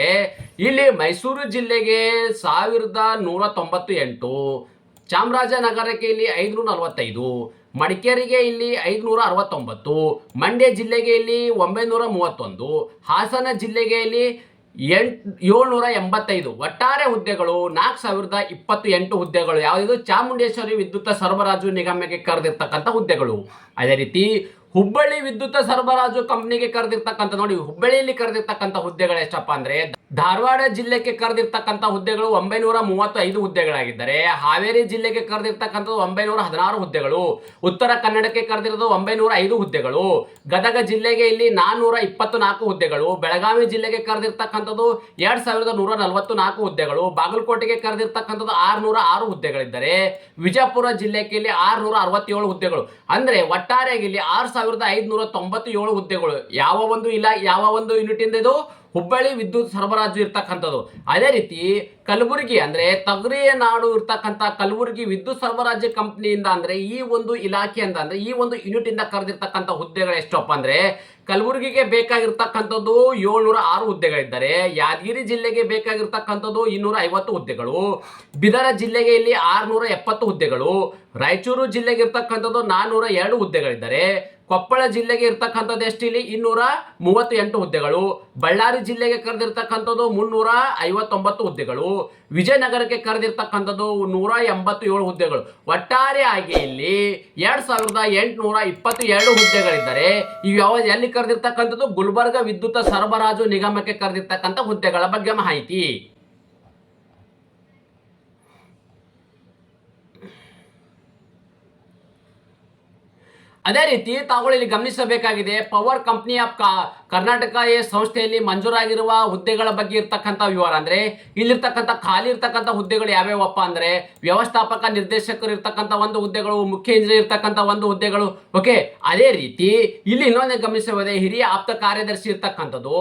ಇಲ್ಲಿ ಮೈಸೂರು ಜಿಲ್ಲೆಗೆ 1198. ಚಾಮರಾಜನಗರಕ್ಕೆ ಇಲ್ಲಿ 545. ಮಡಿಕೇರಿಗೆ ಇಲ್ಲಿ 569. ಮಂಡ್ಯ ಜಿಲ್ಲೆಗೆ ಇಲ್ಲಿ 931. ಹಾಸನ ಜಿಲ್ಲೆಗೆ ಇಲ್ಲಿ 785. ಒಟ್ಟಾರೆ ಹುದ್ದೆಗಳು 4028 ಹುದ್ದೆಗಳು. ಯಾವುದು? ಚಾಮುಂಡೇಶ್ವರಿ ವಿದ್ಯುತ್ ಸರಬರಾಜು ನಿಗಮಕ್ಕೆ ಕರೆದಿರ್ತಕ್ಕಂಥ ಹುದ್ದೆಗಳು. ಅದೇ ರೀತಿ ಹುಬ್ಬಳ್ಳಿ ವಿದ್ಯುತ್ ಸರಬರಾಜು ಕಂಪನಿಗೆ ಕರೆದಿರ್ತಕ್ಕಂಥ ನೋಡಿ, ಹುಬ್ಬಳ್ಳಿಯಲ್ಲಿ ಕರೆದಿರ್ತಕ್ಕಂಥ ಹುದ್ದೆಗಳು ಎಷ್ಟಪ್ಪ ಅಂದ್ರೆ ಧಾರವಾಡ ಜಿಲ್ಲೆಗೆ ಕರೆದಿರ್ತಕ್ಕಂಥ ಹುದ್ದೆಗಳು 935 ಹುದ್ದೆಗಳಾಗಿದ್ದರೆ ಹಾವೇರಿ ಜಿಲ್ಲೆಗೆ ಕರೆದಿರ್ತಕ್ಕಂಥದ್ದು 916 ಹುದ್ದೆಗಳು. ಉತ್ತರ ಕನ್ನಡಕ್ಕೆ ಕರೆದಿರೋದು 905 ಹುದ್ದೆಗಳು. ಗದಗ ಜಿಲ್ಲೆಗೆ ಇಲ್ಲಿ 424 ಹುದ್ದೆಗಳು. ಬೆಳಗಾವಿ ಜಿಲ್ಲೆಗೆ ಕರೆದಿರ್ತಕ್ಕಂಥದ್ದು 2144 ಹುದ್ದೆಗಳು. ಬಾಗಲಕೋಟೆಗೆ ಕರೆದಿರ್ತಕ್ಕಂಥದ್ದು 606 ಹುದ್ದೆಗಳಿದ್ದರೆ ವಿಜಯಪುರ ಜಿಲ್ಲೆಗೆ ಇಲ್ಲಿ 667 ಹುದ್ದೆಗಳು. ಅಂದ್ರೆ ಒಟ್ಟಾರೆಯಾಗಿ ಇಲ್ಲಿ 6597 ಹುದ್ದೆಗಳು. ಯಾವ ಒಂದು ಯೂನಿಟ್ ಇಂದ ಇದು ಹುಬ್ಬಳ್ಳಿ ವಿದ್ಯುತ್ ಸರಬರಾಜು ಇರ್ತಕ್ಕಂಥದ್ದು. ಅದೇ ರೀತಿ ಕಲಬುರಗಿ ಅಂದ್ರೆ ತಗರಿಯ ನಾಡು ಇರ್ತಕ್ಕಂಥ ಕಲಬುರಗಿ ವಿದ್ಯುತ್ ಸರಬರಾಜು ಕಂಪನಿಯಿಂದ ಅಂದ್ರೆ ಈ ಒಂದು ಇಲಾಖೆಯಿಂದ ಅಂದ್ರೆ ಈ ಒಂದು ಯೂನಿಟ್ ಇಂದ ಕರೆದಿರ್ತಕ್ಕಂಥ ಹುದ್ದೆಗಳು ಎಷ್ಟಪ್ಪ ಅಂದ್ರೆ ಕಲಬುರಗಿಗೆ ಬೇಕಾಗಿರ್ತಕ್ಕಂಥದ್ದು 706 ಹುದ್ದೆಗಳಿದ್ದಾರೆ. ಯಾದಗಿರಿ ಜಿಲ್ಲೆಗೆ ಬೇಕಾಗಿರ್ತಕ್ಕಂಥದ್ದು 250 ಹುದ್ದೆಗಳು. ಬೀದರ ಜಿಲ್ಲೆಗೆ ಇಲ್ಲಿ 670 ಹುದ್ದೆಗಳು. ರಾಯಚೂರು ಜಿಲ್ಲೆಗೆ ಇರ್ತಕ್ಕಂಥದ್ದು 402 ಹುದ್ದೆಗಳಿದ್ದಾರೆ. ಕೊಪ್ಪಳ ಜಿಲ್ಲೆಗೆ ಇರ್ತಕ್ಕಂಥದ್ದು ಎಷ್ಟು ಇಲ್ಲಿ 238 ಹುದ್ದೆಗಳು. ಬಳ್ಳಾರಿ ಜಿಲ್ಲೆಗೆ ಕರೆದಿರ್ತಕ್ಕಂಥದ್ದು 359 ಹುದ್ದೆಗಳು. ವಿಜಯನಗರಕ್ಕೆ ಕರೆದಿರ್ತಕ್ಕಂಥದ್ದು 187 ಹುದ್ದೆಗಳು. ಒಟ್ಟಾರೆ ಆಗಿ ಇಲ್ಲಿ 2822 ಹುದ್ದೆಗಳಿದ್ದಾರೆ. ಇವು ಎಲ್ಲಿ ಕರೆದಿರ್ತಕ್ಕಂಥದ್ದು ಗುಲ್ಬರ್ಗ ವಿದ್ಯುತ್ ಸರಬರಾಜು ನಿಗಮಕ್ಕೆ ಕರೆದಿರ್ತಕ್ಕಂಥ ಹುದ್ದೆಗಳ ಬಗ್ಗೆ ಮಾಹಿತಿ. ಅದೇ ರೀತಿ ತಾವುಗಳು ಇಲ್ಲಿ ಗಮನಿಸಬೇಕಾಗಿದೆ, ಪವರ್ ಕಂಪನಿ ಆಫ್ ಕರ್ನಾಟಕ ಸಂಸ್ಥೆಯಲ್ಲಿ ಮಂಜೂರಾಗಿರುವ ಹುದ್ದೆಗಳ ಬಗ್ಗೆ ಇರ್ತಕ್ಕಂಥ ವಿವರ. ಅಂದ್ರೆ ಇಲ್ಲಿರ್ತಕ್ಕಂಥ ಖಾಲಿ ಇರ್ತಕ್ಕಂಥ ಹುದ್ದೆಗಳು ಯಾವ್ಯಾವಪ್ಪ ಅಂದ್ರೆ ವ್ಯವಸ್ಥಾಪಕ ನಿರ್ದೇಶಕರು ಇರ್ತಕ್ಕಂಥ ಒಂದು ಹುದ್ದೆಗಳು, ಮುಖ್ಯ ಇಂಜಿನಿಯರ್ ಇರ್ತಕ್ಕಂಥ ಒಂದು ಹುದ್ದೆಗಳು. ಓಕೆ, ಅದೇ ರೀತಿ ಇಲ್ಲಿ ಇನ್ನೊಂದು ಗಮನಿಸಬಹುದೇ, ಹಿರಿಯ ಆಪ್ತ ಕಾರ್ಯದರ್ಶಿ ಇರ್ತಕ್ಕಂಥದ್ದು,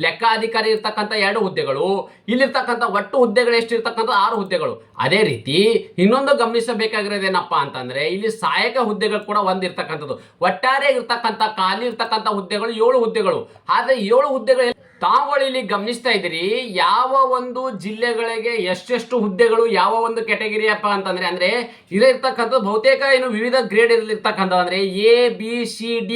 ಲೆಕ್ಕಾಧಿಕಾರಿ ಇರ್ತಕ್ಕಂಥ 2 ಹುದ್ದೆಗಳು. ಇಲ್ಲಿರ್ತಕ್ಕಂಥ ಒಟ್ಟು ಹುದ್ದೆಗಳು ಎಷ್ಟು ಇರ್ತಕ್ಕಂಥ 6 ಹುದ್ದೆಗಳು. ಅದೇ ರೀತಿ ಇನ್ನೊಂದು ಗಮನಿಸಬೇಕಾಗಿರೋದೇನಪ್ಪಾ ಅಂತಂದ್ರೆ ಇಲ್ಲಿ ಸಹಾಯಕ ಹುದ್ದೆಗಳು ಕೂಡ ಒಂದಿರ್ತಕ್ಕಂಥದ್ದು. ಒಟ್ಟಾರೆ ಇರ್ತಕ್ಕಂಥ ಖಾಲಿ ಇರ್ತಕ್ಕಂಥ ಹುದ್ದೆಗಳು 7 ಹುದ್ದೆಗಳು. ಆದ್ರೆ 7 ಹುದ್ದೆಗಳು ತಾವುಗಳು ಇಲ್ಲಿ ಗಮನಿಸ್ತಾ ಇದ್ದೀರಿ, ಯಾವ ಒಂದು ಜಿಲ್ಲೆಗಳಿಗೆ ಎಷ್ಟೆಷ್ಟು ಹುದ್ದೆಗಳು, ಯಾವ ಒಂದು ಕ್ಯಾಟಗರಿ ಅಪ್ಪ ಅಂತಂದ್ರೆ ಅಂದ್ರೆ ಇಲ್ಲಿರ್ತಕ್ಕಂಥದ್ದು ಬಹುತೇಕ ವಿವಿಧ ಗ್ರೇಡ್ ಇರಲಿರ್ತಕ್ಕಂಥ ಅಂದ್ರೆ ABCD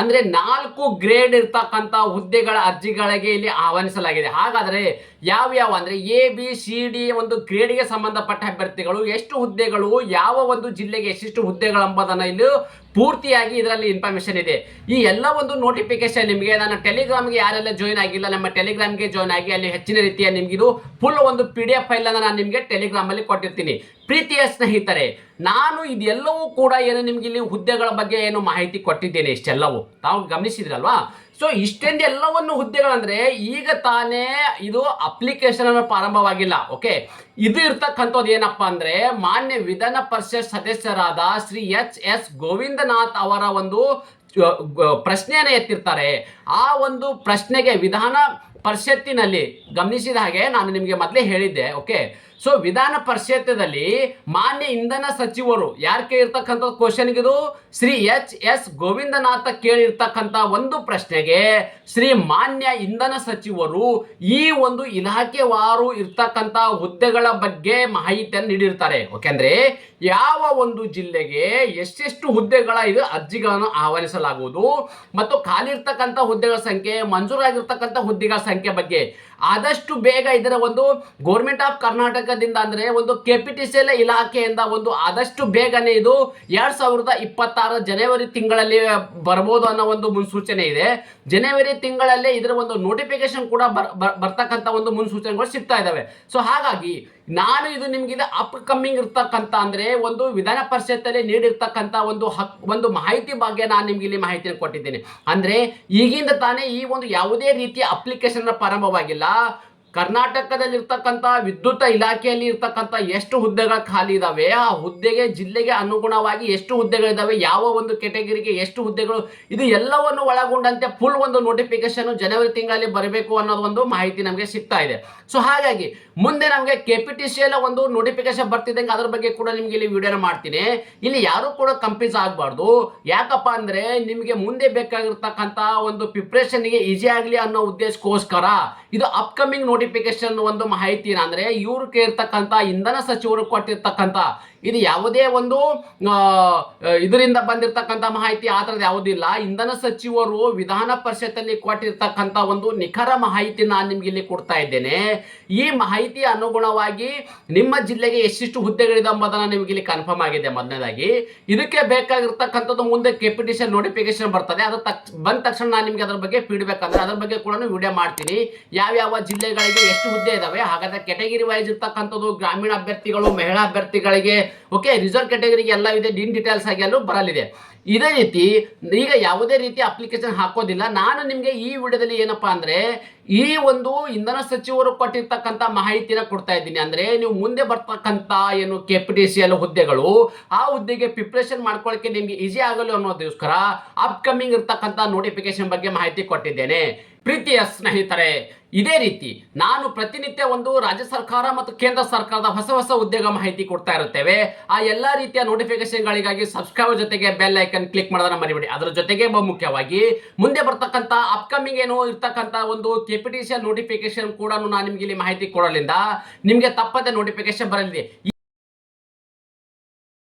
ಅಂದ್ರೆ 4 ಗ್ರೇಡ್ ಇರ್ತಕ್ಕಂಥ ಹುದ್ದೆಗಳ ಅರ್ಜಿಗಳಿಗೆ ಇಲ್ಲಿ ಆಹ್ವಾನಿಸಲಾಗಿದೆ. ಹಾಗಾದ್ರೆ ಯಾವ್ಯಾವ ಅಂದ್ರೆ ABCD ಒಂದು ಗ್ರೇಡ್ಗೆ ಸಂಬಂಧಪಟ್ಟ ಅಭ್ಯರ್ಥಿಗಳು ಎಷ್ಟು ಹುದ್ದೆಗಳು, ಯಾವ ಒಂದು ಜಿಲ್ಲೆಗೆ ಎಷ್ಟೆಷ್ಟು ಹುದ್ದೆಗಳು ಎಂಬುದನ್ನು ಇಲ್ಲಿ ಪೂರ್ತಿಯಾಗಿ ಇದರಲ್ಲಿ ಇನ್ಫಾರ್ಮೇಶನ್ ಇದೆ. ಈ ಎಲ್ಲ ಒಂದು ನೋಟಿಫಿಕೇಶನ್ ನಿಮಗೆ ನಾನು ಟೆಲಿಗ್ರಾಮ್ಗೆ ಯಾರೆಲ್ಲ ಜಾಯ್ನ್ ಆಗಿಲ್ಲ, ನಮ್ಮ ಟೆಲಿಗ್ರಾಮ್ಗೆ ಜಾಯ್ನ್ ಆಗಿ ಅಲ್ಲಿ ಹೆಚ್ಚಿನ ರೀತಿಯ ನಿಮ್ಗೆ ಇದು ಫುಲ್ ಒಂದು PDF ಫೈಲ್ ಅನ್ನು ನಾನು ನಿಮಗೆ ಟೆಲಿಗ್ರಾಮ್ ಅಲ್ಲಿ ಕೊಟ್ಟಿರ್ತೀನಿ. ಪ್ರೀತಿಯ ಸ್ನೇಹಿತರೆ, ನಾನು ಇದೆಲ್ಲವೂ ಕೂಡ ನಿಮ್ಗೆ ಇಲ್ಲಿ ಹುದ್ದೆಗಳ ಬಗ್ಗೆ ಮಾಹಿತಿ ಕೊಟ್ಟಿದ್ದೇನೆ. ಇಷ್ಟೆಲ್ಲವೂ ತಾವು ಗಮನಿಸಿದ್ರಲ್ವಾ. ಸೊ ಇಷ್ಟೆಲ್ಲವನ್ನು ಹುದ್ದೆಗಳಂದ್ರೆ ಈಗ ತಾನೇ ಇದು ಅಪ್ಲಿಕೇಶನ್ ಪ್ರಾರಂಭವಾಗಿಲ್ಲ. ಓಕೆ, ಇದು ಇರ್ತಕ್ಕಂಥದ್ದು ಏನಪ್ಪಾ ಅಂದ್ರೆ ಮಾನ್ಯ ವಿಧಾನ ಪರಿಷತ್ ಸದಸ್ಯರಾದ ಶ್ರೀ HS ಗೋವಿಂದನಾಥ್ ಅವರ ಒಂದು ಪ್ರಶ್ನೆಯನ್ನು ಎತ್ತಿರ್ತಾರೆ. ಆ ಒಂದು ಪ್ರಶ್ನೆಗೆ ವಿಧಾನ ಪರಿಷತ್ತಿನಲ್ಲಿ ಗಮನಿಸಿದ ಹಾಗೆ ನಾನು ನಿಮಗೆ ಮೊದಲೇ ಹೇಳಿದ್ದೆ. ಓಕೆ, ಸೊ ವಿಧಾನ ಪರಿಷತ್ತಲ್ಲಿ ಮಾನ್ಯ ಇಂಧನ ಸಚಿವರು ಯಾರು ಕೇಳಿರ್ತಕ್ಕಂಥ ಕ್ವಶನ್ಗೆ ಇದು ಶ್ರೀ HS ಗೋವಿಂದನಾಥ ಕೇಳಿರ್ತಕ್ಕಂಥ ಒಂದು ಪ್ರಶ್ನೆಗೆ ಶ್ರೀ ಮಾನ್ಯ ಇಂಧನ ಸಚಿವರು ಈ ಒಂದು ಇಲಾಖೆವಾರು ಇರ್ತಕ್ಕಂಥ ಹುದ್ದೆಗಳ ಬಗ್ಗೆ ಮಾಹಿತಿಯನ್ನು ನೀಡಿರ್ತಾರೆ. ಓಕೆ, ಅಂದ್ರೆ ಯಾವ ಒಂದು ಜಿಲ್ಲೆಗೆ ಎಷ್ಟೆಷ್ಟು ಹುದ್ದೆಗಳ ಇದು ಅರ್ಜಿಗಳನ್ನು ಆಹ್ವಾನಿಸಲಾಗುವುದು ಮತ್ತು ಖಾಲಿ ಇರ್ತಕ್ಕಂಥ ಹುದ್ದೆಗಳ ಸಂಖ್ಯೆ, ಮಂಜೂರಾಗಿರ್ತಕ್ಕಂಥ ಹುದ್ದೆಗಳ ಸಂಖ್ಯೆ ಬಗ್ಗೆ ಆದಷ್ಟು ಬೇಗ ಇದರ ಒಂದು ಗೌರ್ಮೆಂಟ್ ಆಫ್ ಕರ್ನಾಟಕದಿಂದ ಅಂದ್ರೆ ಒಂದು KPTCL ಇಲಾಖೆಯಿಂದ ಒಂದು ಆದಷ್ಟು ಬೇಗನೆ ಇದು 2026 ಜನವರಿ ತಿಂಗಳಲ್ಲಿ ಬರಬಹುದು ಅನ್ನೋ ಒಂದು ಮುನ್ಸೂಚನೆ ಇದೆ. ಜನವರಿ ತಿಂಗಳಲ್ಲೇ ಇದರ ಒಂದು ನೋಟಿಫಿಕೇಶನ್ ಕೂಡ ಬರ್ತಕ್ಕಂಥ ಒಂದು ಮುನ್ಸೂಚನೆಗಳು ಸಿಗ್ತಾ ಇದಾವೆ. ಸೊ ಹಾಗಾಗಿ ನಾನು ಇದು ನಿಮ್ಗೆ ಅಪ್ಕಮಿಂಗ್ ಇರ್ತಕ್ಕಂಥ ಅಂದ್ರೆ ಒಂದು ವಿಧಾನ ಪರಿಷತ್ತಲ್ಲಿ ನೀಡಿರ್ತಕ್ಕಂಥ ಒಂದು ಮಾಹಿತಿ ಬಗ್ಗೆ ನಾನು ನಿಮ್ಗೆ ಇಲ್ಲಿ ಮಾಹಿತಿಯನ್ನು ಕೊಟ್ಟಿದ್ದೇನೆ. ಅಂದ್ರೆ ಈಗಿಂದ ತಾನೇ ಈ ಒಂದು ಯಾವುದೇ ರೀತಿಯ ಅಪ್ಲಿಕೇಶನ್ ಪ್ರಾರಂಭವಾಗಿಲ್ಲ. ಕರ್ನಾಟಕದಲ್ಲಿರ್ತಕ್ಕಂಥ ವಿದ್ಯುತ್ ಇಲಾಖೆಯಲ್ಲಿ ಇರ್ತಕ್ಕಂಥ ಎಷ್ಟು ಹುದ್ದೆಗಳು ಖಾಲಿ ಇದಾವೆ, ಆ ಹುದ್ದೆಗೆ ಜಿಲ್ಲೆಗೆ ಅನುಗುಣವಾಗಿ ಎಷ್ಟು ಹುದ್ದೆಗಳಿದಾವೆ, ಯಾವ ಒಂದು ಕೆಟಗರಿಗೆ ಎಷ್ಟು ಹುದ್ದೆಗಳು, ಇದು ಎಲ್ಲವನ್ನು ಒಳಗೊಂಡಂತೆ ಫುಲ್ ಒಂದು ನೋಟಿಫಿಕೇಶನ್ ಜನವರಿ ತಿಂಗಳಲ್ಲಿ ಬರಬೇಕು ಅನ್ನೋದು ಒಂದು ಮಾಹಿತಿ ನಮಗೆ ಸಿಗ್ತಾ ಇದೆ. ಸೊ ಹಾಗಾಗಿ ಮುಂದೆ ನಮಗೆ KPTCL ಒಂದು ನೋಟಿಫಿಕೇಶನ್ ಬರ್ತಿದ್ದಂಗೆ ಅದ್ರ ಬಗ್ಗೆ ಕೂಡ ನಿಮ್ಗೆ ಇಲ್ಲಿ ವಿಡಿಯೋನ ಮಾಡ್ತೀನಿ. ಇಲ್ಲಿ ಯಾರು ಕೂಡ ಕನ್ಫ್ಯೂಸ್ ಆಗಬಾರ್ದು. ಯಾಕಪ್ಪ ಅಂದ್ರೆ ನಿಮಗೆ ಮುಂದೆ ಬೇಕಾಗಿರ್ತಕ್ಕಂಥ ಒಂದು ಪ್ರಿಪ್ರೇಷನ್ಗೆ ಈಸಿ ಆಗಲಿ ಅನ್ನೋ ಉದ್ದೇಶಕ್ಕೋಸ್ಕರ ಇದು ಅಪ್ಕಮಿಂಗ್ ನೋಟಿಫಿಕೇಶನ್ ಒಂದು ಮಾಹಿತಿನ ಅಂದ್ರೆ ಇವರು ಕೇಳಿರ್ತಕ್ಕಂಥ ಇಂಧನ ಸಚಿವರು ಕೊಟ್ಟಿರ್ತಕ್ಕಂಥ ಇದು ಯಾವುದೇ ಒಂದು ಇದರಿಂದ ಬಂದಿರತಕ್ಕಂಥ ಮಾಹಿತಿ ಆ ಥರದ್ದು ಯಾವುದಿಲ್ಲ. ಇಂಧನ ಸಚಿವರು ವಿಧಾನ ಪರಿಷತ್ತಲ್ಲಿ ಕೊಟ್ಟಿರ್ತಕ್ಕಂಥ ಒಂದು ನಿಖರ ಮಾಹಿತಿ ನಾನು ನಿಮ್ಗೆ ಇಲ್ಲಿ ಕೊಡ್ತಾ ಇದ್ದೇನೆ. ಈ ಮಾಹಿತಿ ಅನುಗುಣವಾಗಿ ನಿಮ್ಮ ಜಿಲ್ಲೆಗೆ ಎಷ್ಟೆಷ್ಟು ಹುದ್ದೆಗಳಿದೆ ಎಂಬುದನ್ನು ನಿಮಗೆ ಇಲ್ಲಿ ಕನ್ಫರ್ಮ್ ಆಗಿದೆ. ಮೊದಲನೇದಾಗಿ ಇದಕ್ಕೆ ಬೇಕಾಗಿರ್ತಕ್ಕಂಥದ್ದು ಮುಂದೆ KPTCL ನೋಟಿಫಿಕೇಶನ್ ಬರ್ತದೆ. ಅದು ಬಂದ ತಕ್ಷಣ ನಾನು ನಿಮ್ಗೆ ಅದ್ರ ಬಗ್ಗೆ ಫೀಡ್ಬ್ಯಾಕ್ ಅಂದ್ರೆ ಅದ್ರ ಬಗ್ಗೆ ಕೂಡ ವಿಡಿಯೋ ಮಾಡ್ತೀನಿ. ಯಾವ್ಯಾವ ಜಿಲ್ಲೆಗಳಿಗೆ ಎಷ್ಟು ಹುದ್ದೆ ಇದಾವೆ, ಹಾಗಾದ್ರೆ ಕೆಟಗರಿ ವೈಸ್ ಇರ್ತಕ್ಕಂಥದ್ದು ಗ್ರಾಮೀಣ ಅಭ್ಯರ್ಥಿಗಳು, ಮಹಿಳಾ ಅಭ್ಯರ್ಥಿಗಳಿಗೆ, ಓಕೆ, ರಿಸರ್ವ್ ಕೆಟಗರಿಗೆ ಎಲ್ಲ ಇದೆ, ಡೀಟೇಲ್ಸ್ ಆಗಿ ಎಲ್ಲೂ ಬರಲಿದೆ. ಇದೇ ರೀತಿ ಈಗ ಯಾವುದೇ ರೀತಿ ಅಪ್ಲಿಕೇಶನ್ ಹಾಕೋದಿಲ್ಲ. ನಾನು ನಿಮಗೆ ಈ ವಿಡಿಯೋದಲ್ಲಿ ಏನಪ್ಪಾ ಅಂದ್ರೆ ಈ ಒಂದು ಇಂಧನ ಸಚಿವರು ಕೊಟ್ಟಿರ್ತಕ್ಕಂಥ ಮಾಹಿತಿನ ಕೊಡ್ತಾ ಇದ್ದೀನಿ. ಅಂದ್ರೆ ನೀವು ಮುಂದೆ ಬರ್ತಕ್ಕಂಥ ಏನು KPTCL ಹುದ್ದೆಗಳು, ಆ ಹುದ್ದೆಗೆ ಪ್ರಿಪ್ರೇಷನ್ ಮಾಡ್ಕೊಳ್ಳೋಕೆ ನಿಮ್ಗೆ ಈಸಿ ಆಗಲು ಅನ್ನೋದಕ್ಕೋಸ್ಕರ ಅಪ್ಕಮಿಂಗ್ ಇರ್ತಕ್ಕಂಥ ನೋಟಿಫಿಕೇಶನ್ ಬಗ್ಗೆ ಮಾಹಿತಿ ಕೊಟ್ಟಿದ್ದೇನೆ. ಪ್ರೀತಿಯ ಸ್ನೇಹಿತರೆ, ಇದೇ ರೀತಿ ನಾನು ಪ್ರತಿನಿತ್ಯ ಒಂದು ರಾಜ್ಯ ಸರ್ಕಾರ ಮತ್ತು ಕೇಂದ್ರ ಸರ್ಕಾರದ ಹೊಸ ಉದ್ಯೋಗ ಮಾಹಿತಿ ಕೊಡ್ತಾ ಇರುತ್ತೇವೆ. ಆ ಎಲ್ಲಾ ರೀತಿಯ ನೋಟಿಫಿಕೇಶನ್ಗಳಿಗಾಗಿ ಸಬ್ಸ್ಕ್ರೈಬ್ ಜೊತೆಗೆ ಬೆಲ್ ಐಕನ್ ಕ್ಲಿಕ್ ಮಾಡೋದನ್ನ ಮರಿಬೇಡಿ. ಅದರ ಜೊತೆಗೆ ಮುಖ್ಯವಾಗಿ ಮುಂದೆ ಬರ್ತಕ್ಕಂಥ ಅಪ್ಕಮಿಂಗ್ ಏನು ಇರ್ತಕ್ಕಂಥ ಒಂದು KPTCL ನೋಟಿಫಿಕೇಶನ್ ಕೂಡ ನಾನು ನಿಮ್ಗೆ ಇಲ್ಲಿ ಮಾಹಿತಿ ಕೊಡಲಿಂದ ನಿಮ್ಗೆ ತಪ್ಪದೆ ನೋಟಿಫಿಕೇಶನ್ ಬರಲಿದೆ.